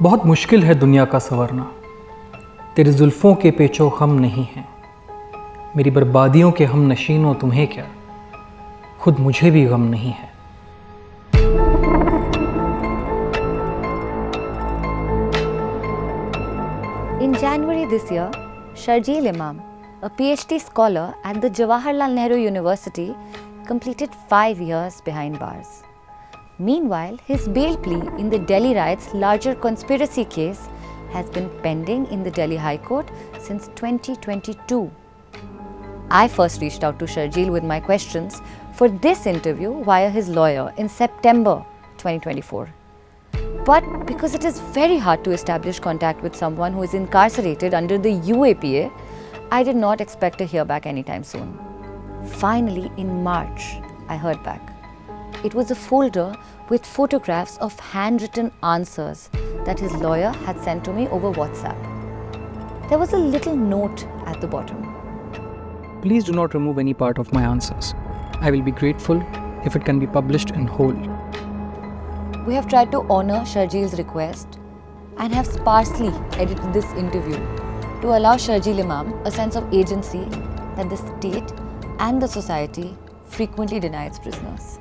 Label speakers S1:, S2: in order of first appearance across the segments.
S1: बहुत मुश्किल है दुनिया का संवरना, तेरी जुल्फ़ों के पेचो खम नहीं हैं। मेरी बर्बादियों के हम नशीनों तुम्हें क्या, खुद मुझे भी गम नहीं है।
S2: In January this year, Sharjeel Imam, a PhD scholar at the Jawaharlal Nehru University, completed 5 years behind bars. Meanwhile, his bail plea in the Delhi Riots larger conspiracy case has been pending in the Delhi High Court since 2022. I first reached out to Sharjeel with my questions for this interview via his lawyer in September 2024. But because it is very hard to establish contact with someone who is incarcerated under the UAPA, I did not expect to hear back anytime soon. Finally, in March, I heard back. It was a folder with photographs of handwritten answers that his lawyer had sent to me over WhatsApp. There was a little note at the bottom.
S1: Please do not remove any part of my answers. I will be grateful if it can be published in whole.
S2: We have tried to honor Sharjeel's request and have sparsely edited this interview to allow Sharjeel Imam a sense of agency that the state and the society frequently deny its prisoners.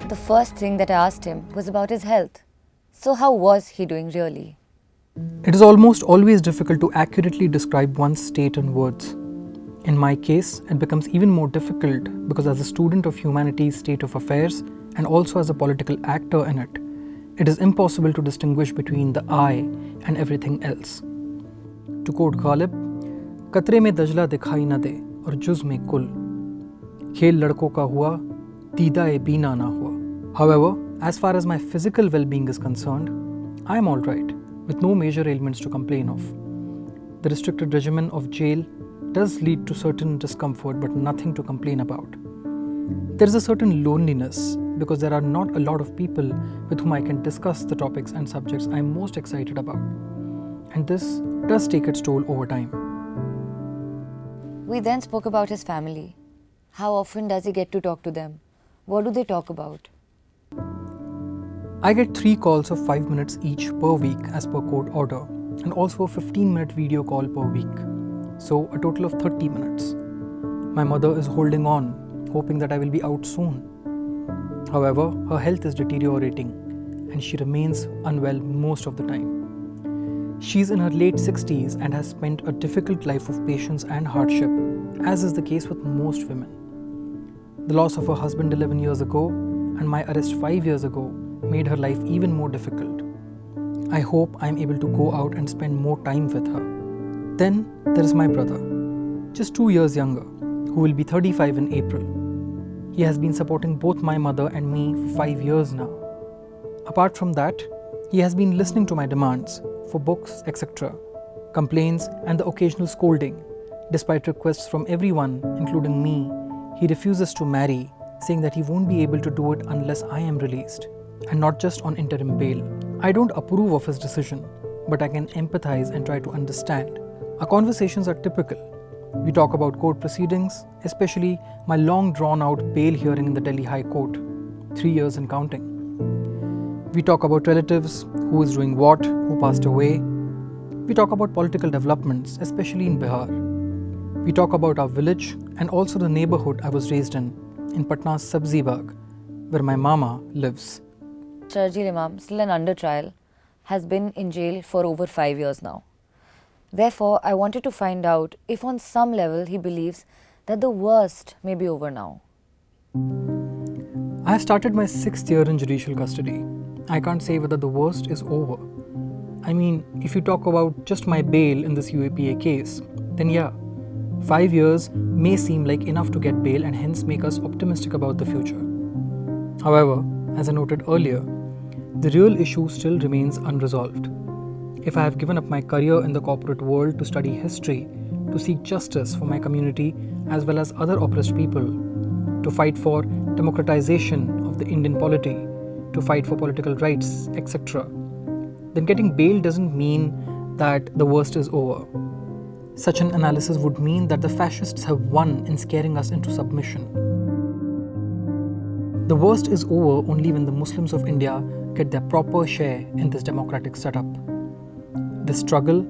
S2: The first thing that I asked him was about his health. So how was he doing really?
S1: It is almost always difficult to accurately describe one's state in words. In my case, it becomes even more difficult because as a student of humanity's state of affairs and also as a political actor in it, it is impossible to distinguish between the I and everything else. To quote Ghalib, कतरे में दजला दिखाई न दे और जुज़ में कुल, खेल लड़कों का हुआ, दीदा-ए बीना ना हुआ. However, as far as my physical well-being is concerned, I am all right, with no major ailments to complain of. The restricted regimen of jail does lead to certain discomfort, but nothing to complain about. There is a certain loneliness because there are not a lot of people with whom I can discuss the topics and subjects I am most excited about. And this does take its toll over time.
S2: We then spoke about his family. How often does he get to talk to them? What do they talk about?
S1: I get 3 calls of 5 minutes each per week as per court order, and also a 15-minute video call per week. So a total of 30 minutes. My mother is holding on, hoping that I will be out soon. However, her health is deteriorating and she remains unwell most of the time. She's in her late 60s and has spent a difficult life of patience and hardship, as is the case with most women. The loss of her husband 11 years ago and my arrest 5 years ago made her life even more difficult. I hope I'm able to go out and spend more time with her. Then there is my brother, just 2 years younger, who will be 35 in April. He has been supporting both my mother and me for 5 years now. Apart from that, he has been listening to my demands for books, etc., complaints and the occasional scolding. Despite requests from everyone, including me, he refuses to marry, saying that he won't be able to do it unless I am released, and not just on interim bail. I don't approve of his decision, but I can empathize and try to understand. Our conversations are typical. We talk about court proceedings, especially my long drawn-out bail hearing in the Delhi High Court, 3 years and counting. We talk about relatives, who is doing what, who passed away. We talk about political developments, especially in Bihar. We talk about our village and also the neighborhood I was raised in Patna's Sabzi Bagh, where my mama lives.
S2: Sharjeel Imam, still an under trial, has been in jail for over 5 years now. Therefore, I wanted to find out if on some level he believes that the worst may be over now.
S1: I have started my 6th year in judicial custody. I can't say whether the worst is over. I mean, if you talk about just my bail in this UAPA case, then yeah, 5 years may seem like enough to get bail and hence make us optimistic about the future. However, as I noted earlier, the real issue still remains unresolved. If I have given up my career in the corporate world to study history, to seek justice for my community as well as other oppressed people, to fight for democratization of the Indian polity, to fight for political rights, etc., then getting bail doesn't mean that the worst is over. Such an analysis would mean that the fascists have won in scaring us into submission. The worst is over only when the Muslims of India get their proper share in this democratic setup. This struggle,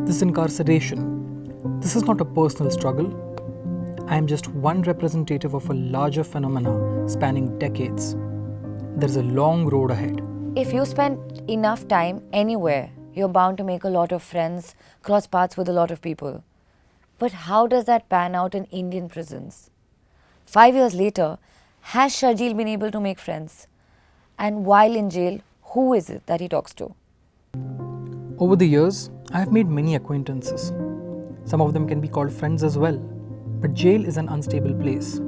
S1: this incarceration, this is not a personal struggle. I am just one representative of a larger phenomena spanning decades. There's a long road ahead.
S2: If you spend enough time anywhere, you're bound to make a lot of friends, cross paths with a lot of people. But how does that pan out in Indian prisons? 5 years later, has Sharjeel been able to make friends? And while in jail, who is it that he talks to?
S1: Over the years, I have made many acquaintances. Some of them can be called friends as well. But jail is an unstable place.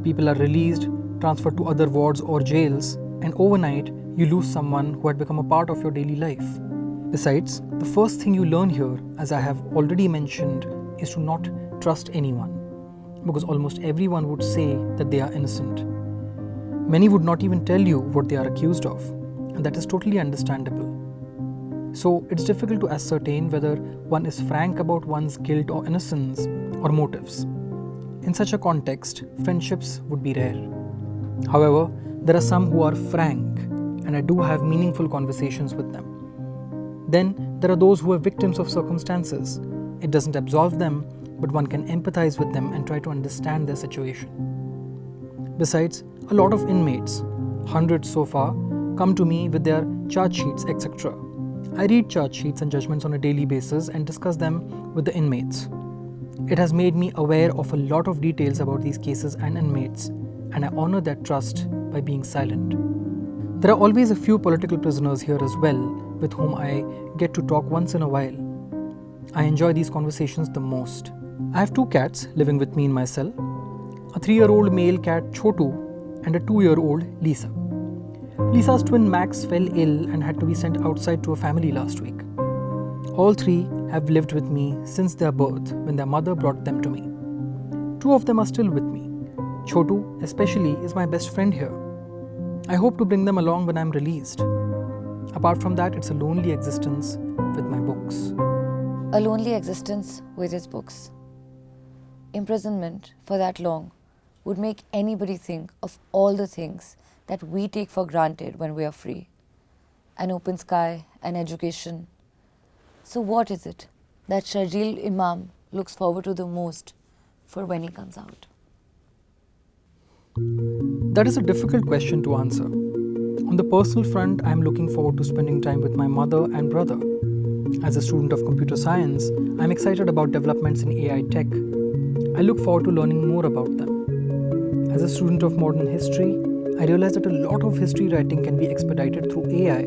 S1: People are released, transferred to other wards or jails, and overnight, you lose someone who had become a part of your daily life. Besides, the first thing you learn here, as I have already mentioned, is to not trust anyone, because almost everyone would say that they are innocent. Many would not even tell you what they are accused of, and that is totally understandable. So it's difficult to ascertain whether one is frank about one's guilt or innocence or motives. In such a context, friendships would be rare. However, there are some who are frank, and I do have meaningful conversations with them. Then there are those who are victims of circumstances. It doesn't absolve them, but one can empathize with them and try to understand their situation. Besides, a lot of inmates, hundreds so far, come to me with their charge sheets, etc. I read charge sheets and judgments on a daily basis and discuss them with the inmates. It has made me aware of a lot of details about these cases and inmates, and I honor that trust by being silent. There are always a few political prisoners here as well, with whom I get to talk once in a while. I enjoy these conversations the most. I have 2 cats living with me in my cell, a 3-year-old male cat Chotu and a 2-year-old Lisa. Lisa's twin Max fell ill and had to be sent outside to a family last week. All 3 have lived with me since their birth, when their mother brought them to me. 2 of them are still with me. Chotu, especially, is my best friend here. I hope to bring them along when I'm released. Apart from that, it's a lonely existence with my books.
S2: A lonely existence with his books. Imprisonment for that long would make anybody think of all the things that we take for granted when we are free. An open sky, an education. So what is it that Sharjeel Imam looks forward to the most for when he comes out?
S1: That is a difficult question to answer. On the personal front, I am looking forward to spending time with my mother and brother. As a student of computer science, I am excited about developments in AI tech. I look forward to learning more about them. As a student of modern history, I realize that a lot of history writing can be expedited through AI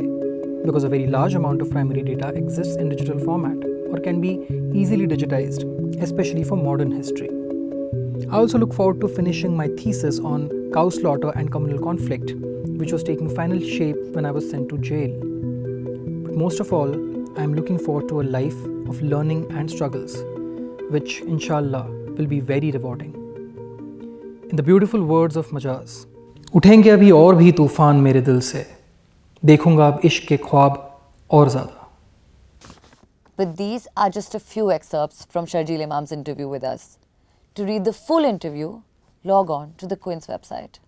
S1: because a very large amount of primary data exists in digital format or can be easily digitized, especially for modern history. I also look forward to finishing my thesis on cow slaughter and communal conflict, which was taking final shape when I was sent to jail. But most of all, I am looking forward to a life of learning and struggles, which inshallah will be very rewarding. In the beautiful words of Majaz, उठेंगे अभी और भी तूफान मेरे दिल से, देखूंगा अब इश्क के ख्वाब और ज़्यादा.
S2: But these are just a few excerpts from Sharjeel Imam's interview with us. To read the full interview, log on to the Quint's website.